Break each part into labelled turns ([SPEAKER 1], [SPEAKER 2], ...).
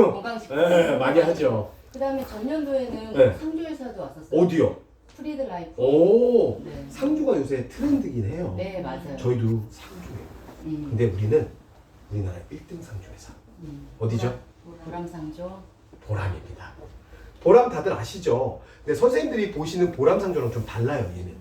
[SPEAKER 1] 건강식품.
[SPEAKER 2] 건강식품.
[SPEAKER 1] 네, 많이 하죠.
[SPEAKER 2] 그다음에 전년도에는
[SPEAKER 1] 네.
[SPEAKER 2] 상조회사도 왔었어요.
[SPEAKER 1] 어디요?
[SPEAKER 2] 프리드 라이프.
[SPEAKER 1] 오,
[SPEAKER 2] 네.
[SPEAKER 1] 상조가 요새 트렌드긴 해요.
[SPEAKER 2] 네, 맞아요.
[SPEAKER 1] 저희도 상조예요.
[SPEAKER 2] 음.
[SPEAKER 1] 근데 우리는 우리나라 1등 상조 회사. 어디죠?
[SPEAKER 2] 보람상조.
[SPEAKER 1] 보람입니다. 보람 다들 아시죠? 근데 선생님들이 보시는 보람 상조랑 좀 달라요, 얘는.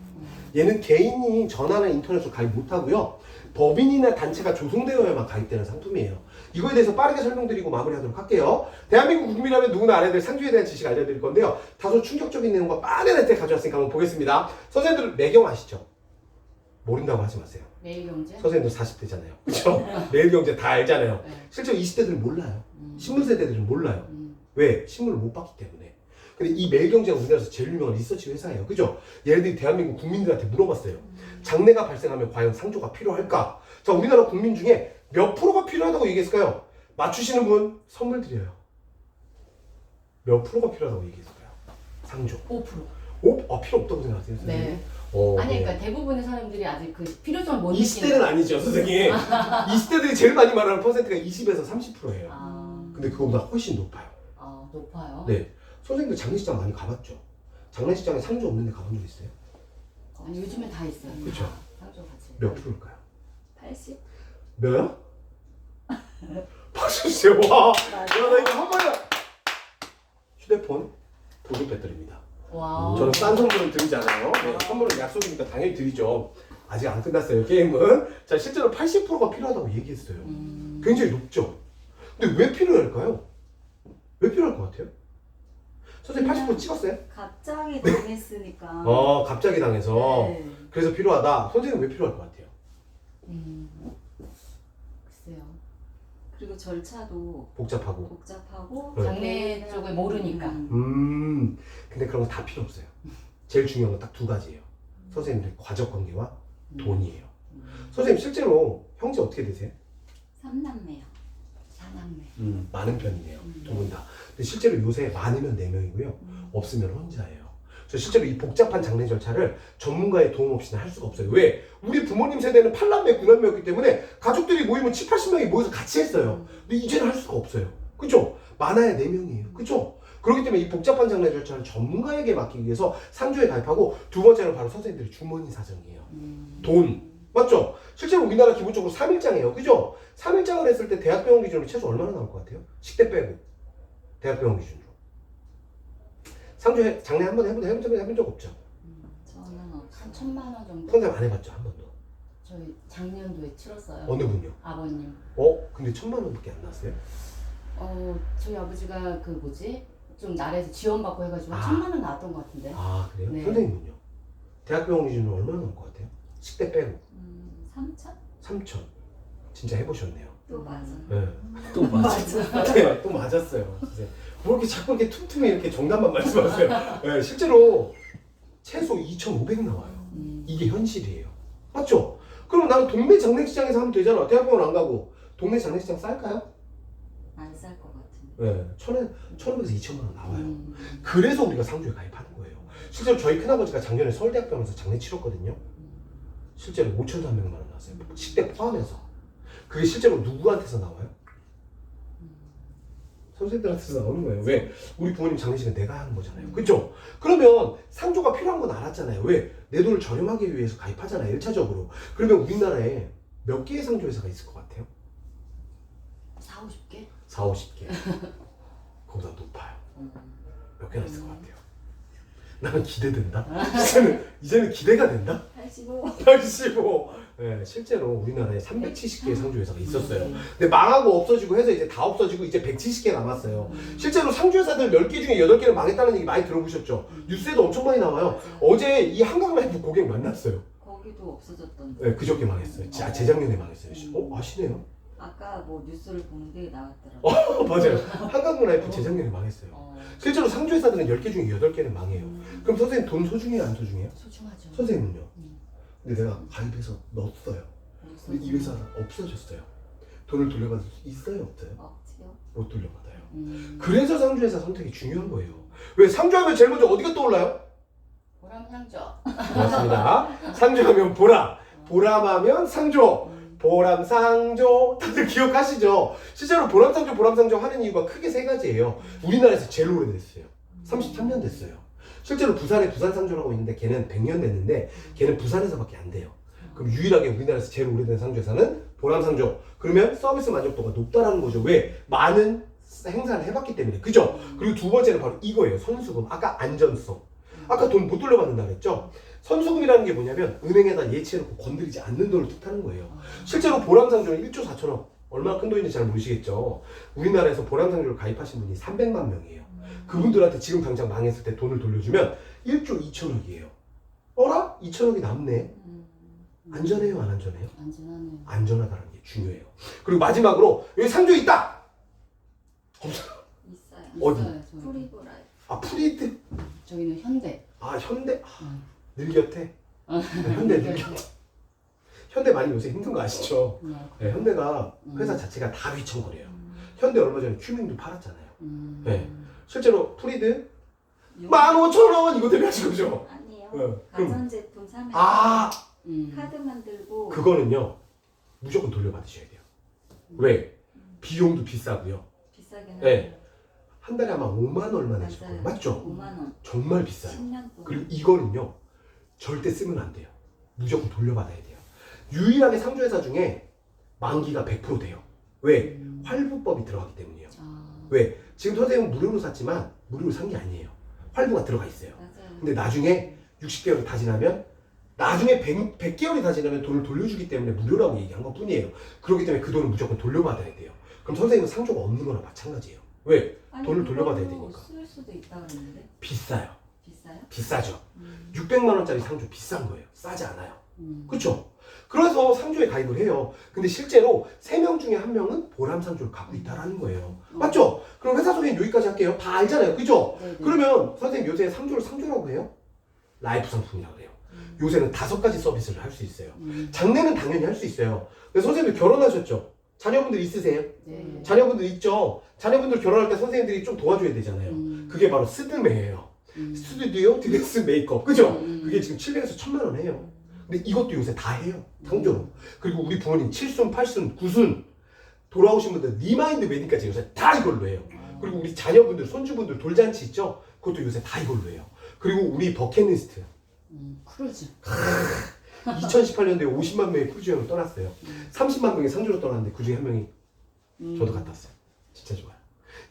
[SPEAKER 1] 얘는 개인이 전화나 인터넷으로 가입 못하고요. 법인이나 단체가 조성되어야만 가입되는 상품이에요. 이거에 대해서 빠르게 설명드리고 마무리하도록 할게요. 대한민국 국민이라면 누구나 알아야 될 상조에 대한 지식 알려드릴 건데요. 다소 충격적인 내용과 빠른 혜택 가져왔으니까 한번 보겠습니다. 선생님들 매경 아시죠? 모른다고 하지 마세요.
[SPEAKER 2] 매일경제.
[SPEAKER 1] 선생님들 40대잖아요. 그렇죠? 매일경제 다 알잖아요.
[SPEAKER 2] 네.
[SPEAKER 1] 실제로 20대들은 몰라요. 신문세대들은 몰라요. 왜? 신문을 못 봤기 때문에. 근데 이 매일경제가 우리나라에서 제일 유명한 리서치 회사예요. 그죠? 얘네들이 대한민국 국민들한테 물어봤어요. 장래가 발생하면 과연 상조가 필요할까? 자, 우리나라 국민 중에 몇 프로가 필요하다고 얘기했을까요? 맞추시는 분 선물 드려요. 몇 프로가 필요하다고 얘기했을까요? 상조.
[SPEAKER 2] 5%.
[SPEAKER 1] 필요 없다고 생각하세요? 선생님?
[SPEAKER 2] 네. 아니
[SPEAKER 1] 네.
[SPEAKER 2] 그러니까 대부분의 사람들이 아직 그 필요성을 못
[SPEAKER 1] 20대는 아니죠, 선생님. 20대들이 제일 많이 말하는 퍼센트가 20에서 30%예요. 근데 그거보다 훨씬 높아요.
[SPEAKER 2] 높아요.
[SPEAKER 1] 네. 선생님들 장례식장 많이 가봤죠? 장례식장에 상조 없는 데 가본 적 있어요?
[SPEAKER 2] 아니, 요즘에 다 있어요.
[SPEAKER 1] 그쵸.
[SPEAKER 2] 상조 같이.
[SPEAKER 1] 몇 프로일까요?
[SPEAKER 3] 80?
[SPEAKER 1] 몇요? 박수 주세요. 와. 야, 나 이거 한 번에. 휴대폰 보조 배터리입니다.
[SPEAKER 2] 와.
[SPEAKER 1] 저는 싼 선물은 드리지 않아요. 네, 선물은 약속이니까 당연히 드리죠. 아직 안 끝났어요, 게임은. 자, 실제로 80%가 필요하다고 얘기했어요. 굉장히 높죠? 근데 왜 필요할까요? 왜 필요할 것 같아요? 선생님 80% 찍었어요?
[SPEAKER 3] 갑자기 당했으니까.
[SPEAKER 1] 갑자기 당해서.
[SPEAKER 3] 네.
[SPEAKER 1] 그래서 필요하다. 선생님 왜 필요할 것 같아요?
[SPEAKER 2] 글쎄요.
[SPEAKER 3] 그리고 절차도
[SPEAKER 1] 복잡하고.
[SPEAKER 3] 복잡하고
[SPEAKER 1] 네.
[SPEAKER 2] 장례 쪽을 모르니까.
[SPEAKER 1] 근데 그런 거 다 필요 없어요. 제일 중요한 건 딱 두 가지예요. 선생님들의 과적 관계와 돈이에요. 선생님 실제로 형제 어떻게 되세요?
[SPEAKER 3] 3남매요.
[SPEAKER 2] 사남매.
[SPEAKER 1] 많은 편이네요. 두 분 다. 근데 실제로 요새 많으면 4명이고요. 없으면 혼자예요. 그래서 실제로 이 복잡한 장례 절차를 전문가의 도움 없이는 할 수가 없어요. 왜? 우리 부모님 세대는 8남매, 9남매였기 때문에 가족들이 모이면 7, 80명이 모여서 같이 했어요. 근데 이제는 할 수가 없어요. 그죠? 많아야 4명이에요. 그죠? 그렇기 때문에 이 복잡한 장례 절차를 전문가에게 맡기기 위해서 상조에 가입하고 두 번째는 바로 선생님들의 주머니 사정이에요. 돈. 맞죠? 실제로 우리나라 기본적으로 3일장이에요. 그죠? 3일장을 했을 때 대학병원 기준으로 최소 얼마나 나올 것 같아요? 식대 빼고. 대학병원 기준으로. 상조 장례 한 번 해본 적 없죠?
[SPEAKER 3] 저는
[SPEAKER 2] 한
[SPEAKER 3] 없어요.
[SPEAKER 2] 1,000만 원 정도.
[SPEAKER 1] 선생님 안 해봤죠? 한 번도.
[SPEAKER 2] 저희 작년도에 치렀어요.
[SPEAKER 1] 어느 분요?
[SPEAKER 2] 아버님.
[SPEAKER 1] 근데 1,000만 원밖에 안 나왔어요?
[SPEAKER 2] 저희 아버지가 그 뭐지? 좀 나라에서 지원받고 해가지고 1,000만 원 나왔던 것 같은데.
[SPEAKER 1] 아, 그래요?
[SPEAKER 2] 네.
[SPEAKER 1] 선생님은요? 대학병원 기준으로 얼마나 나올 것 같아요? 식대 빼고.
[SPEAKER 3] 3천?
[SPEAKER 1] 3천. 진짜 해보셨네요.
[SPEAKER 3] 또 맞아.
[SPEAKER 1] 네.
[SPEAKER 4] 또 맞아.
[SPEAKER 1] 네, 또 맞았어요. 선생님. 뭐 이렇게 자꾸 이렇게 틈틈이 이렇게 정답만 말씀하세요. 네, 실제로 최소 2,500 나와요. 이게 현실이에요. 맞죠? 그럼 나는 동네 장례식장에서 하면 되잖아. 대학병원 안 가고. 동네 장례식장 쌀까요?
[SPEAKER 3] 안 쌀 것 같은데.
[SPEAKER 1] 네, 1,000원에서 2,000만 원 나와요. 그래서 우리가 상조에 가입하는 거예요. 실제로 저희 큰아버지가 작년에 서울대학병원에서 장례 치렀거든요. 실제로 5,300만 원 나왔어요. 식대 포함해서. 그게 실제로 누구한테서 나와요? 선생님들한테서 나오는 거예요. 왜? 우리 부모님 장례식은 내가 하는 거잖아요. 그죠? 그러면 상조가 필요한 건 알았잖아요. 왜? 내 돈을 저렴하기 위해서 가입하잖아요. 1차적으로. 그러면 우리나라에 몇 개의 상조회사가 있을 것 같아요?
[SPEAKER 2] 4, 50개?
[SPEAKER 1] 4, 50개. 그보다 높아요. 몇 개나 있을 것 같아요? 나는 기대된다. 이제는 기대가 된다.
[SPEAKER 3] 85.
[SPEAKER 1] 85. 네, 실제로 우리나라에 370개의 상조회사가 있었어요. 근데 망하고 없어지고 해서 이제 다 없어지고 이제 170개 남았어요. 실제로 상조회사들 10개 중에 8개는 망했다는 얘기 많이 들어보셨죠? 뉴스에도 엄청 많이 나와요. 어제 이 한강라이프 고객 만났어요.
[SPEAKER 3] 거기도 없어졌던데.
[SPEAKER 1] 네, 그저께 망했어요. 재작년에 망했어요. 아시네요?
[SPEAKER 3] 아까 뭐 뉴스를 보는데 나왔더라고요.
[SPEAKER 1] 맞아요. 한강라이프 재작년에 망했어요. 실제로 상조회사들은 10개 중에 8개는 망해요. 그럼 선생님 돈 소중해요? 안 소중해요?
[SPEAKER 2] 소중하죠.
[SPEAKER 1] 선생님은요? 근데 내가 가입해서 넣었어요. 근데 이 회사가 없어졌어요. 돈을 돌려받을 수 있어요? 없어요?
[SPEAKER 3] 없지요.
[SPEAKER 1] 못 돌려받아요. 그래서 상조회사 선택이 중요한 거예요. 왜? 상조하면 제일 먼저 어디가 떠올라요?
[SPEAKER 2] 보람상조.
[SPEAKER 1] 맞습니다. 상조하면 보람, 보람하면 상조. 보람상조 다들 기억하시죠? 실제로 보람상조 하는 이유가 크게 세 가지예요. 우리나라에서 제일 오래됐어요. 33년 됐어요. 실제로 부산에 부산상조라고 있는데 걔는 100년 됐는데 걔는 부산에서밖에 안 돼요. 그럼 유일하게 우리나라에서 제일 오래된 상조회사는 보람상조. 그러면 서비스 만족도가 높다라는 거죠. 왜? 많은 행사를 해봤기 때문에. 그죠? 그리고 두 번째는 바로 이거예요. 선수금. 아까 안전성. 아까 돈 못 돌려받는다 그랬죠? 선수금이라는 게 뭐냐면 은행에다 예치해놓고 건드리지 않는 돈을 뜻하는 거예요. 실제로 보람상조는 1조 4천억. 얼마나 큰 돈인지 잘 모르시겠죠? 우리나라에서 보람상조를 가입하신 분이 300만 명이에요. 그분들한테 지금 당장 망했을 때 돈을 돌려주면 1조 2천억이에요. 어라? 2천억이 남네. 안전해요, 안 안전해요?
[SPEAKER 2] 안전하네요.
[SPEAKER 1] 안전하다는 게 중요해요. 그리고 마지막으로 여기 상조 있다. 없어요.
[SPEAKER 3] 있어요.
[SPEAKER 1] 어디?
[SPEAKER 2] 있어요, 저희.
[SPEAKER 3] 프리브라이.
[SPEAKER 1] 아 프리드.
[SPEAKER 2] 저희는 현대.
[SPEAKER 1] 아 현대.
[SPEAKER 2] 응.
[SPEAKER 1] 늘곁해. 네, 현대 늘곁해. 현대 많이 요새 힘든 거 아시죠? 네, 현대가 회사 자체가 다 위청거려요. 현대 얼마 전에 큐밍도 팔았잖아요. 네. 실제로 프리드 15,000원 이거 때문에 하신 거죠?
[SPEAKER 3] 아니에요.
[SPEAKER 1] 네, 그럼
[SPEAKER 3] 가전제품 사면
[SPEAKER 1] 아
[SPEAKER 3] 카드 만들고
[SPEAKER 1] 그거는요 무조건 돌려받으셔야 돼요. 왜? 비용도 비싸고요.
[SPEAKER 3] 비싸긴
[SPEAKER 1] 네.
[SPEAKER 3] 하죠.
[SPEAKER 1] 한 달에 아마 5만 얼마 내실
[SPEAKER 3] 맞아요.
[SPEAKER 1] 거예요. 맞죠?
[SPEAKER 3] 5만 원.
[SPEAKER 1] 정말 비싸요.
[SPEAKER 3] 10년 동안.
[SPEAKER 1] 그리고 이거는요 절대 쓰면 안 돼요. 무조건 돌려받아야 돼요. 유일하게 상조회사 중에 만기가 100% 돼요. 왜? 활부법이 들어가기 때문이에요.
[SPEAKER 2] 아.
[SPEAKER 1] 왜? 지금 선생님은 무료로 샀지만 무료로 산 게 아니에요. 활부가 들어가 있어요.
[SPEAKER 3] 맞아요.
[SPEAKER 1] 근데 나중에 60개월이 다 지나면 나중에 100개월이 다 지나면 돈을 돌려주기 때문에 무료라고 얘기한 것 뿐이에요. 그렇기 때문에 그 돈을 무조건 돌려받아야 돼요. 그럼 선생님은 상조가 없는 거나 마찬가지예요. 왜?
[SPEAKER 3] 아니,
[SPEAKER 1] 돈을 돌려받아야
[SPEAKER 3] 그걸로
[SPEAKER 1] 되니까.
[SPEAKER 3] 쓸 수도 있다 그랬는데
[SPEAKER 1] 비싸요.
[SPEAKER 3] 비싸요?
[SPEAKER 1] 비싸죠. 600만 원짜리 상조 비싼 거예요. 싸지 않아요.
[SPEAKER 2] 음.
[SPEAKER 1] 그렇죠? 그래서 상조에 가입을 해요. 근데 실제로 3명 중에 1명은 보람 상조를 갖고 있다라는 거예요. 맞죠? 그럼 회사 소개는 여기까지 할게요. 다 알잖아요. 그죠?
[SPEAKER 2] 네네.
[SPEAKER 1] 그러면 선생님 요새 상조를 상조라고 해요? 라이프 상품이라고 해요. 요새는 5가지 서비스를 할 수 있어요. 장래는 당연히 할 수 있어요. 근데 선생님들 결혼하셨죠? 자녀분들 있으세요?
[SPEAKER 2] 네.
[SPEAKER 1] 자녀분들 있죠? 자녀분들 결혼할 때 선생님들이 좀 도와줘야 되잖아요. 그게 바로 스드메예요. 스튜디오 드레스 메이크업. 그죠? 그게 지금 700에서 1000만 원 해요. 근데 이것도 요새 다 해요. 상조로. 그리고 우리 부모님 7순, 8순, 9순 돌아오신 분들 리마인드 웨딩까지 요새 다 이걸로 해요. 그리고 우리 자녀분들, 손주분들 돌잔치 있죠? 그것도 요새 다 이걸로 해요. 그리고 우리 버킷리스트.
[SPEAKER 2] 크루즈.
[SPEAKER 1] 2018년도에 50만 명의 크루즈 여행을 떠났어요. 30만 명이 상조로 떠났는데 그 중에 한 명이 저도 갔다 왔어요. 진짜 좋아요.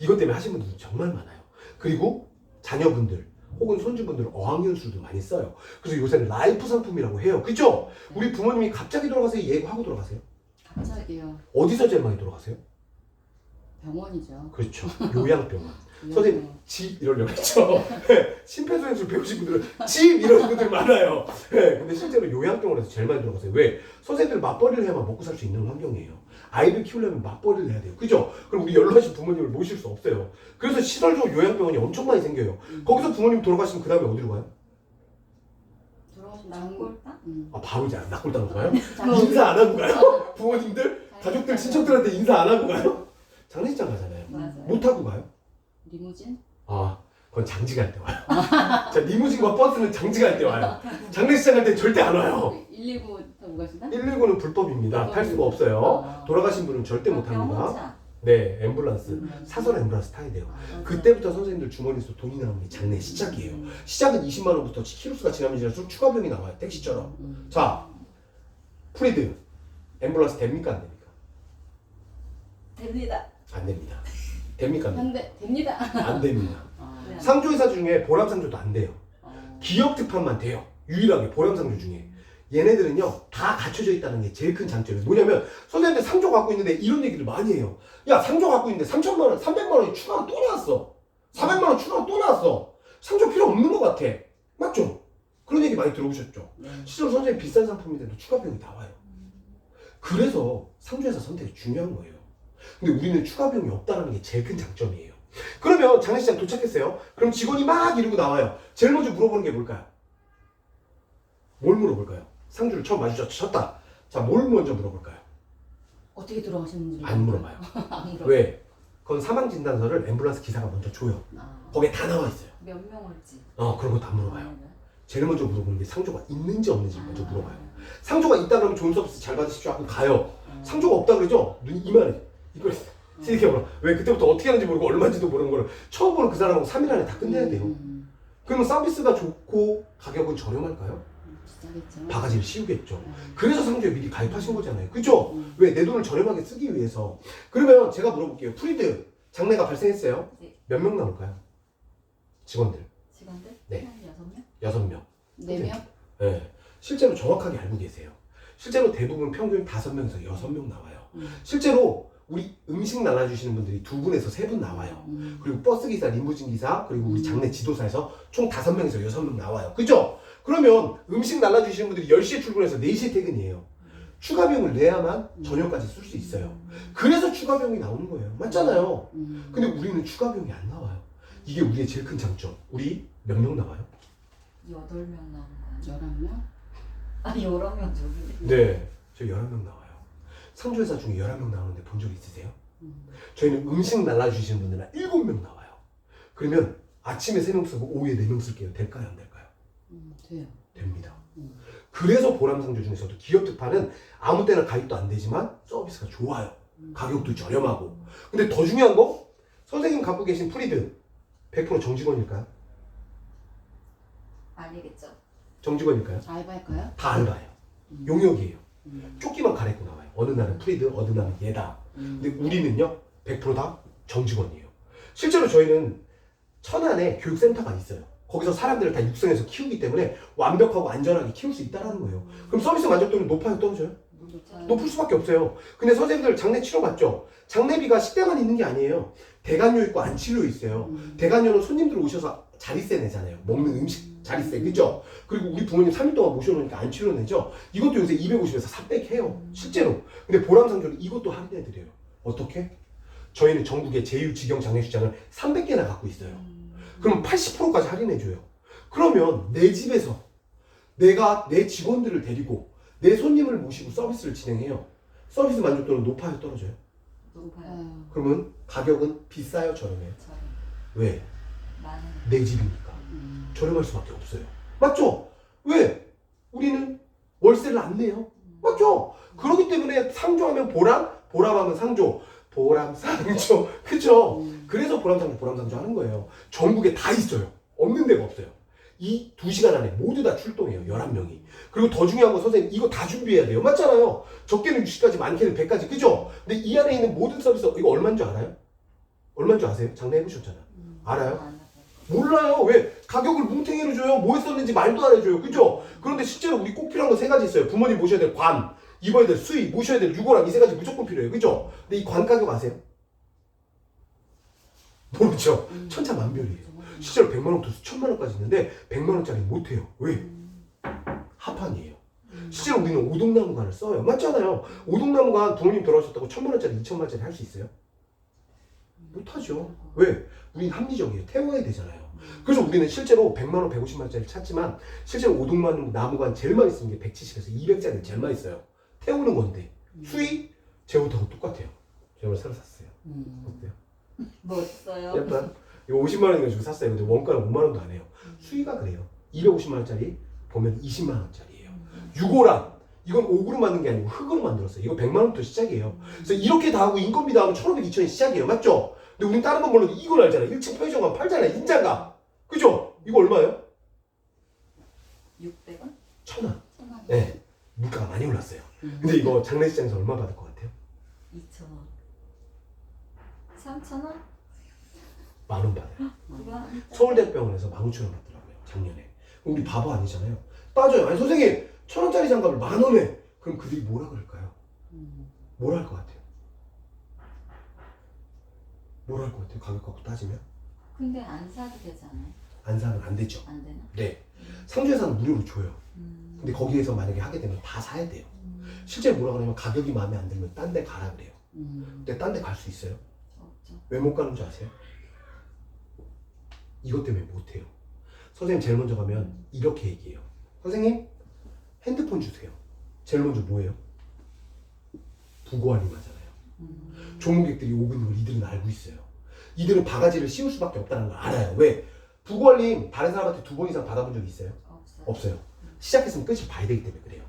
[SPEAKER 1] 이것 때문에 하신 분들 정말 많아요. 그리고 자녀분들 혹은 손주분들 어학연수도 많이 써요. 그래서 요새는 라이프 상품이라고 해요. 그죠? 우리 부모님이 갑자기 돌아가세요? 예고하고 돌아가세요?
[SPEAKER 2] 갑자기요.
[SPEAKER 1] 어디서 제일 많이 돌아가세요?
[SPEAKER 2] 병원이죠.
[SPEAKER 1] 그렇죠. 요양병원. 선생님 집 이러려고 했죠. 심폐소생술 배우신 분들은 집 이러는 분들 많아요. 근데 실제로 요양병원에서 제일 많이 들어가세요. 왜? 선생님들 맞벌이를 해야만 먹고 살 수 있는 환경이에요. 아이들 키우려면 맞벌이를 해야 돼요. 그죠? 그럼 우리 연로하신 부모님을 모실 수 없어요. 그래서 시설적 요양병원이 엄청 많이 생겨요. 거기서 부모님 돌아가시면 그 다음에 어디로 가요?
[SPEAKER 2] 돌아가신
[SPEAKER 3] 낙골당?
[SPEAKER 1] 아 바로 이제 낙골당으로 가요? 인사 안 하고 가요? 부모님들? 가족들, 친척들한테 인사 안 하고 가요? 장례식장 가잖아요.
[SPEAKER 3] 맞아요.
[SPEAKER 1] 못 타고 가요?
[SPEAKER 2] 리무진?
[SPEAKER 1] 아, 그건 장지 갈 때 와요. 자, 리무진과 버스는 장지 갈 때 와요. 장례식장 갈 때 절대 안 와요.
[SPEAKER 2] 119 타고 가시나?
[SPEAKER 1] 119는 불법입니다. 탈 수가 없어요. 돌아가신 분은 절대 못 합니다.
[SPEAKER 3] 병원차.
[SPEAKER 1] 네, 앰뷸런스. 사설 앰뷸런스 타야 돼요. 그때부터 선생님들 주머니에서 돈이 나오는 게 장례 시작이에요. 시작은 20만 원부터 키로수가 지나면 지날수록 추가 비용이 나와요. 택시처럼. 자, 프리드. 앰뷸런스 됩니까? 안 됩니까?
[SPEAKER 3] 됩니다.
[SPEAKER 1] 안 됩니다. 됩니까? 안 됩니까?
[SPEAKER 2] 현대 됩니다.
[SPEAKER 1] 안 됩니다.
[SPEAKER 3] 네.
[SPEAKER 1] 상조회사 중에 보람상조도 안 돼요. 기업 특판만 돼요. 유일하게 보람상조 중에. 얘네들은요 다 갖춰져 있다는 게 제일 큰 장점이에요. 뭐냐면 선생님들 상조 갖고 있는데 이런 얘기를 많이 해요. 야 상조 갖고 있는데 3천만 원, 300만 원이 추가로 또 나왔어. 400만 원 추가로 또 나왔어. 상조 필요 없는 것 같아. 맞죠? 그런 얘기 많이 들어보셨죠? 실제로 선생님 비싼 상품인데도 추가 비용이 나와요. 그래서 상조회사 선택이 중요한 거예요. 근데 우리는 추가 비용이 없다는 게 제일 큰 장점이에요. 그러면 장례식장 도착했어요. 그럼 직원이 막 이러고 나와요. 제일 먼저 물어보는 게 뭘까요? 뭘 물어볼까요? 상주를 처음 마주쳤다. 자, 뭘 먼저 물어볼까요?
[SPEAKER 2] 어떻게 돌아가셨는지
[SPEAKER 1] 안 물어봐요.
[SPEAKER 2] 안 물어봐요.
[SPEAKER 1] 왜? 그건 사망 진단서를 앰뷸런스 기사가 먼저 줘요. 거기에 다 나와 있어요.
[SPEAKER 3] 몇 명 올지.
[SPEAKER 1] 그런 것도 안 물어봐요. 제일 먼저 물어보는 게 상조가 있는지 없는지 먼저 물어봐요. 상조가 있다 그러면 좋은 서비스 잘 받으십시오 하고 가요. 상조가 없다 그러죠? 눈 이만해. 이걸 이렇게 보라. 왜 그때부터 어떻게 하는지 모르고 얼마인지도 모르는 거를 처음 보는 그 사람하고 3일 안에 다 끝내야 돼요. 그러면 서비스가 좋고 가격은 저렴할까요?
[SPEAKER 2] 비싸겠죠.
[SPEAKER 1] 바가지를 씌우겠죠. 그래서 상조에 미리 가입하신 거잖아요. 그죠? 왜? 내 돈을 저렴하게 쓰기 위해서. 그러면 제가 물어볼게요. 프리드 장래가 발생했어요.
[SPEAKER 3] 네.
[SPEAKER 1] 몇 명 나올까요? 직원들.
[SPEAKER 3] 직원들?
[SPEAKER 1] 네.
[SPEAKER 3] 한 6명?
[SPEAKER 1] 6명.
[SPEAKER 2] 4명?
[SPEAKER 1] 네. 실제로 정확하게 알고 계세요. 실제로 대부분 평균 5명에서 6명 나와요. 실제로 우리 음식 나눠주시는 분들이 2분에서 3분 나와요. 그리고 버스기사, 리무진기사, 그리고 우리 장례 지도사에서 총 5명에서 6명 나와요. 그죠? 그러면 음식 나눠주시는 분들이 10시에 출근해서 4시에 퇴근이에요. 추가 비용을 내야만 저녁까지 쓸 수 있어요. 그래서 추가 비용이 나오는 거예요. 맞잖아요. 근데 우리는 추가 비용이 안 나와요. 이게 우리의 제일 큰 장점. 우리 몇 명 나와요?
[SPEAKER 3] 8명 나온 거야.
[SPEAKER 2] 11명?
[SPEAKER 3] 아, 여러 명 저기.
[SPEAKER 1] 네. 저희 11명 나와요. 상조회사 중에 11명 나오는데 본 적 있으세요? 저희는 음식 나눠주시는 분들은 7명 나와요. 그러면 아침에 3명 쓰고 오후에 4명 쓸게요. 될까요? 안 될까요?
[SPEAKER 2] 돼요.
[SPEAKER 1] 됩니다. 그래서 보람상조 중에서도 기업 특파는 아무 때나 가입도 안 되지만 서비스가 좋아요. 가격도 저렴하고. 근데 더 중요한 거, 선생님 갖고 계신 프리드 100% 정직원일까요?
[SPEAKER 3] 아니겠죠.
[SPEAKER 1] 정직원일까요?
[SPEAKER 2] 알바할까요?
[SPEAKER 1] 다 알바예요. 용역이에요. 조끼만 갈아입고 나와요. 어느 날은 프리드, 어느 날은 얘다. 근데 우리는요 100%다 정직원이에요. 실제로 저희는 천안에 교육센터가 있어요. 거기서 사람들을 다 육성해서 키우기 때문에 완벽하고 안전하게 키울 수 있다는 거예요. 그럼 서비스 만족도는 높아요, 떨어져요? 높을 수밖에 없어요. 근데 선생님들 장례 치러 갔죠? 장례비가 식대만 있는 게 아니에요. 대관료 있고 안치료 있어요. 대관료는 손님들 오셔서 자리세 내잖아요. 먹는 음식 자리세, 그죠? 그리고 우리 부모님 3일 동안 모셔놓으니까 안치료 내죠? 이것도 요새 250에서 400 해요. 실제로. 근데 보람상조는 이것도 할인해드려요. 어떻게? 저희는 전국의 제1직영 장례식장을 300개나 갖고 있어요. 그럼 80%까지 할인해줘요. 그러면 내 집에서 내가 내 직원들을 데리고 내 손님을 모시고 서비스를 진행해요. 서비스 만족도는 높아요, 떨어져요?
[SPEAKER 3] 높아요.
[SPEAKER 1] 그러면 가격은 비싸요, 저렴해요?
[SPEAKER 3] 저렴.
[SPEAKER 1] 왜?
[SPEAKER 3] 많은.
[SPEAKER 1] 내 집이니까. 저렴할 수밖에 없어요. 맞죠? 왜? 우리는 월세를 안 내요. 맞죠? 그렇기 때문에 상조하면 보람, 보람하면 상조. 보람, 상조. 그죠? 그래서 보람상조, 보람상조 하는 거예요. 전국에 다 있어요. 없는 데가 없어요. 이 2시간 안에 모두 다 출동해요. 11명이. 그리고 더 중요한 건 선생님 이거 다 준비해야 돼요. 맞잖아요. 적게는 60까지 많게는 100까지. 그죠? 근데 이 안에 있는 모든 서비스 이거 얼마인 줄 알아요? 얼마인 줄 아세요? 장례 해보셨잖아요. 알아요?
[SPEAKER 3] 안 하죠.
[SPEAKER 1] 몰라요. 왜? 가격을 뭉탱이로 줘요. 뭐 했었는지 말도 안 해줘요. 그죠? 그런데 실제로 우리 꼭 필요한 건 3가지 있어요. 부모님 모셔야 될 관, 입어야 될 수의, 모셔야 될 유고랑 이 3가지 무조건 필요해요. 그죠? 근데 이 관 가격 아세요? 모르죠? 천차만별이에요. 실제로 100만 원부터 수천만 원까지 있는데 100만 원짜리 못 해요. 왜? 합판이에요. 실제로 우리는 오동나무관을 써요. 맞잖아요. 오동나무관 부모님 돌아오셨다고 1000만 원짜리, 2000만 원짜리 할 수 있어요? 못하죠. 왜? 우린 합리적이에요. 태워야 되잖아요. 그래서 우리는 실제로 100만 원, 150만 원짜리 찾지만 실제로 오동나무관 제일 많이 쓰는 게 170에서 200짜리 제일 많이 써요. 태우는 건데 수익 제보다고 똑같아요. 제가 오늘 새로 샀어요. 어때요?
[SPEAKER 3] 멋있어요.
[SPEAKER 1] 약간 이거 50만 원인가 주고 샀어요. 근데 원가는 5만 원도 안 해요. 수위가 그래요. 250만 원짜리 보면 20만 원짜리예요. 6호랑 이건 옥으로 만든 게 아니고 흙으로 만들었어요. 이거 100만 원부터 시작이에요. 그래서 이렇게 다 하고 인건비 다 하면 1,500, 2,000이 시작이에요. 맞죠? 근데 우린 다른 건 몰라도 이걸 알잖아요. 1층 편의점관 팔잖아요. 인장가. 그죠? 이거 얼마예요?
[SPEAKER 3] 600원?
[SPEAKER 1] 1,000원.
[SPEAKER 3] 1000원?
[SPEAKER 1] 네. 물가가 많이 올랐어요. 근데 이거 장례식장에서 얼마 받을 것 같아요?
[SPEAKER 3] 2,000원. 3,000원?
[SPEAKER 1] 10,000원 받아요.
[SPEAKER 3] 그거
[SPEAKER 1] 서울대병원에서 15,000원 받더라고요. 작년에. 그럼 우리 바보 아니잖아요. 따져요. 아니 선생님 1,000원짜리 장갑을 10,000원에. 그럼 그들이 뭐라 그럴까요? 뭐라 할 것 같아요? 뭐라 할 것 같아요? 가격 갖고 따지면?
[SPEAKER 3] 근데 안 사도 되잖아요.
[SPEAKER 1] 안 사면 안 되죠.
[SPEAKER 3] 안 되나?
[SPEAKER 1] 네. 상주에서는 무료로 줘요. 근데 거기에서 만약에 하게 되면 다 사야 돼요. 실제로 뭐라 그러냐면 가격이 마음에 안 들면 딴 데 가라 그래요. 근데 딴 데 갈 수 있어요?
[SPEAKER 3] 없죠.
[SPEAKER 1] 왜 못 가는 줄 아세요? 이것 때문에 못 해요. 선생님 제일 먼저 가면 이렇게 얘기해요. 선생님 핸드폰 주세요. 제일 먼저 뭐예요? 부고알림 하잖아요. 조무객들이 오고 있는 걸 이들은 알고 있어요. 이들은 바가지를 씌울 수밖에 없다는 걸 알아요. 왜? 부고알림 다른 사람한테 2번 이상 받아본 적 있어요?
[SPEAKER 3] 없어요.
[SPEAKER 1] 없어요. 시작했으면 끝을 봐야 되기 때문에 그래요.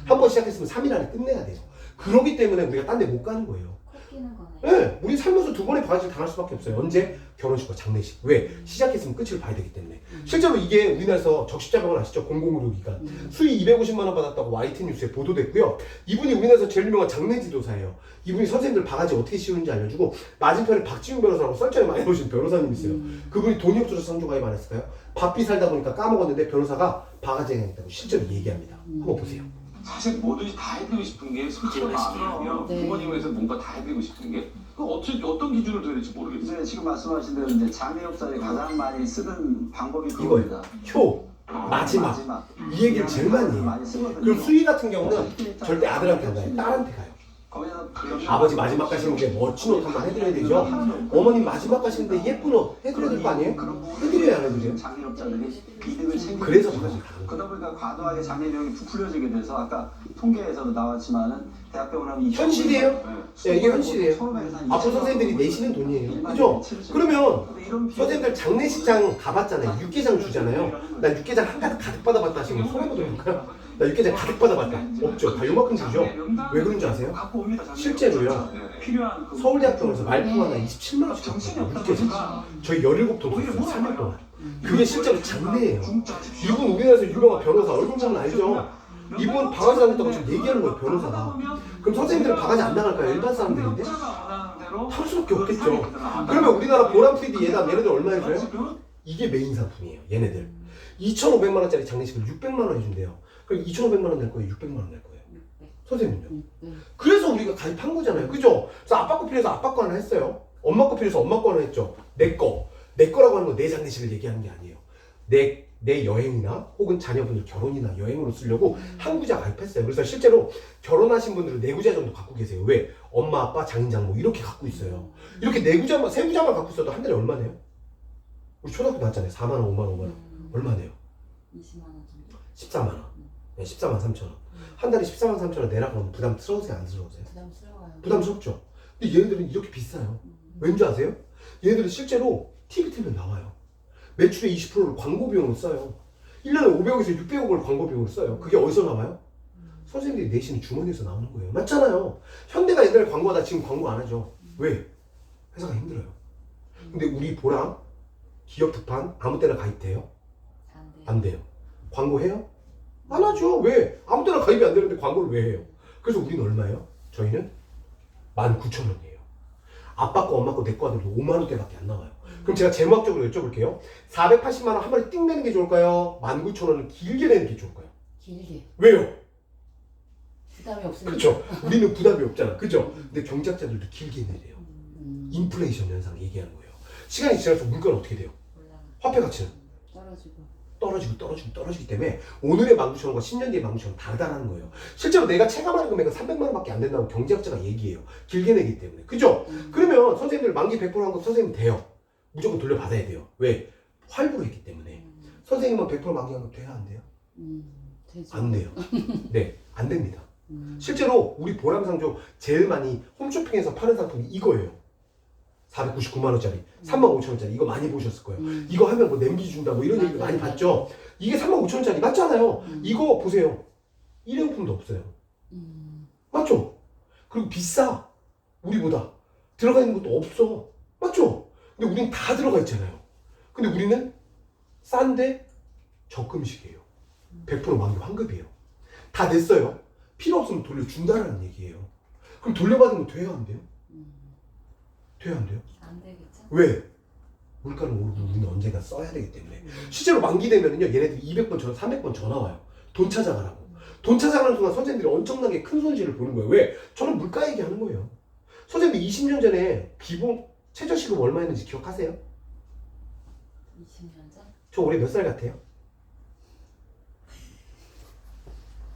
[SPEAKER 1] 한 번 시작했으면 3일 안에 끝내야 돼요. 그렇기 때문에 우리가 딴 데 못 가는 거예요.
[SPEAKER 3] 꺾이는 거네.
[SPEAKER 1] 네, 우리 살면서 두 번의 바가지를 당할 수밖에 없어요. 언제? 결혼식과 장례식. 왜? 시작했으면 끝을 봐야 되기 때문에. 실제로 이게 우리나라에서 적십자병원 아시죠? 공공의료기관. 수의 250만 원 받았다고 YT 뉴스에 보도됐고요. 이분이 우리나라에서 제일 유명한 장례지도사예요. 이분이 선생님들 바가지 어떻게 씌우는지 알려주고 맞은편에 박지훈 변호사라고 썰전에 많이 오신 변호사님 있어요. 그분이 돈이 없어서 상조가입 안 했을까요? 바삐 살다 보니까 까먹었는데 변호사가 바가지 행했다고 실제로 얘기합니다. 한번 보세요.
[SPEAKER 4] 사실 뭐든지 다 해드리고 싶은 게 솔직한 마음이고요.
[SPEAKER 2] 네.
[SPEAKER 4] 부모님을 위해서 뭔가 다 해드리고 싶은 게 어떤 기준으로 둬야 될지 모르겠어요.
[SPEAKER 5] 이제 지금 말씀하신 대로 이제 장례업자들이 가장 많이 쓰는 방법이
[SPEAKER 1] 이거예요.
[SPEAKER 5] 그겁니다.
[SPEAKER 1] 효, 마지막. 이 얘기를 제일 많이 해요.
[SPEAKER 5] 많이 쓰거든요.
[SPEAKER 1] 그리고 수의 같은 경우는 절대 아들한테 안 가요. 딸한테 가요.
[SPEAKER 5] 거기서
[SPEAKER 1] 아버지 마지막 가시는데 멋진 옷 한번 해드려야 되죠. 어머님 마지막 가시는데 예쁜 옷 해드려야 될 거 아니에요? 해드려야 안 해드려요?
[SPEAKER 5] 장례업자들이 이득을 챙기고
[SPEAKER 1] 그래서 바가지 가는 거예요.
[SPEAKER 5] 그러다 보니까 과도하게 장례 비용이 부풀려지게 돼서 아까 통계에서도 나왔지만은 대학병원 하면
[SPEAKER 1] 현실이에요? 네, 이게 현실이에요. 앞으로 선생님들이 내시는 돈이에요. 그죠? 그러면 선생님들 장례식장 가봤잖아요. 육개장 주잖아요. 난 육개장 한 가득 받아봤다 하시면 손해보도록 할까요? 나 육개장 가득 받아봤다. 없죠. 다 요만큼 주죠. 왜 그런 줄 아세요? 실제로요. 서울대학병원에서 말품 하나 27만 원씩 줬거든요. 육개장. 저희 17통 줬어요. 3년 동안. 그게 실제로 장례예요. 이분 우리나라에서 유명한 변호사 얼굴 보면 알죠? 이분 바가지 당했다고 지금 얘기하는 거예요, 변호사가. 그럼 선생님들은 바가지 안 당할까요? 일반 사람들인데? 할 수밖에 없겠죠. 그러면 우리나라 보람 3D 예담 얘네들 얼마 해줘요? 이게 메인 상품이에요, 얘네들. 2,500만 원짜리 장례식을 600만 원 해준대요. 그럼 2,500만 원 낼 거예요, 600만 원 낼 거예요. 선생님은요? 그래서 우리가 가입한 거잖아요, 그죠? 그래서 아빠 거 필요해서 아빠 거 하나 했어요. 엄마 거 필요해서 엄마 거 하나 했죠. 내 거. 내 거라고 하는 건 내 장례식을 얘기하는 게 아니에요. 내 여행이나 혹은 자녀분들 결혼이나 여행으로 쓰려고 한 구자 가입했어요. 그래서 실제로 결혼하신 분들은 네 구자 정도 갖고 계세요. 왜? 엄마, 아빠, 장인, 장모 이렇게 갖고 있어요. 이렇게 네 구자만, 세 구자만 갖고 있어도 한 달에 얼마 내요? 우리 초등학교 나왔잖아요. 4만 원, 5만 원, 5만 원. 얼마 내요?
[SPEAKER 3] 20만 원 정도.
[SPEAKER 1] 14만 원. 네, 14만 3천 원. 한 달에 14만 3천 원 내라 그러면 부담스러우세요? 안 스러우세요?
[SPEAKER 2] 부담스러워요.
[SPEAKER 1] 부담스럽죠. 근데 얘네들은 이렇게 비싸요. 왠지 아세요? 얘네들은 실제로 TV 틀면 나와요. 매출의 20%를 광고 비용으로 써요. 1년에 500억에서 600억을 광고 비용으로 써요. 그게 어디서 나와요? 선생님들이 내시는 주머니에서 나오는 거예요. 맞잖아요. 현대가 옛날에 광고하다 지금 광고 안 하죠. 왜? 회사가 힘들어요. 근데 우리 보람 기업 특판 아무 때나 가입돼요?
[SPEAKER 3] 안 돼.
[SPEAKER 1] 안 돼요. 광고해요? 안 하죠. 왜? 아무 때나 가입이 안 되는데 광고를 왜 해요? 그래서 우리는 얼마예요? 저희는 19,000원이에요. 아빠 거, 엄마 거, 내 거 하더라도 5만 원대밖에 안 나와요. 그럼 제가 제목적으로 여쭤볼게요. 480만 원 한 번에 띵 내는 게 좋을까요? 19,000원을 길게 내는 게 좋을까요?
[SPEAKER 2] 길게.
[SPEAKER 1] 왜요?
[SPEAKER 2] 부담이 없으니까.
[SPEAKER 1] 그렇죠. 우리는 부담이 없잖아. 그죠? 근데 경제학자들도 길게 내래요. 인플레이션 현상 얘기하는 거예요. 시간이 지나서 물가는 어떻게 돼요?
[SPEAKER 3] 올라가.
[SPEAKER 1] 화폐 가치는 떨어지기 때문에 오늘의 19,000원과 10년 뒤의 19,000원 다르다는 거예요. 실제로 내가 체감하는 금액은 300만 원밖에 안 된다고 경제학자가 얘기해요. 길게 내기 때문에. 그죠? 그러면 선생님들 만기 100% 한거 선생님 돼요. 무조건 돌려받아야 돼요. 왜? 할부로 했기 때문에. 선생님은 100% 만기 한거 돼야 안 돼요?
[SPEAKER 2] 되죠.
[SPEAKER 1] 안 돼요. 네, 안 됩니다. 실제로 우리 보람상조 제일 많이 홈쇼핑에서 파는 상품이 이거예요. 499만 원짜리, 35,000원짜리 이거 많이 보셨을 거예요. 이거 하면 뭐 냄비 준다 뭐 이런 얘기를 많이 봤죠. 이게 35,000원짜리 맞잖아요. 이거 보세요. 일회용품도 없어요. 맞죠? 그리고 비싸. 우리보다 들어가 있는 것도 없어. 맞죠? 근데 우린 다 들어가 있잖아요. 근데 우리는 싼데 적금식이에요. 100% 만기 환급이에요. 다 냈어요. 필요 없으면 돌려준다라는 얘기예요. 그럼 돌려받으면 돼야 안 돼요? 돼야 안 돼요?
[SPEAKER 3] 안 되겠죠?
[SPEAKER 1] 왜? 물가는 오르고 우리는 언젠가 써야 되기 때문에. 실제로 만기 되면은요, 얘네들이 200번 전화, 300번 전화 와요. 돈 찾아가라고. 돈 찾아가는 순간 선생님들이 엄청나게 큰 손실을 보는 거예요. 왜? 저는 물가 얘기하는 거예요. 선생님들 20년 전에 기본 최저시급 얼마였는지 기억하세요?
[SPEAKER 3] 20년 전?
[SPEAKER 1] 저 올해 몇 살 같아요?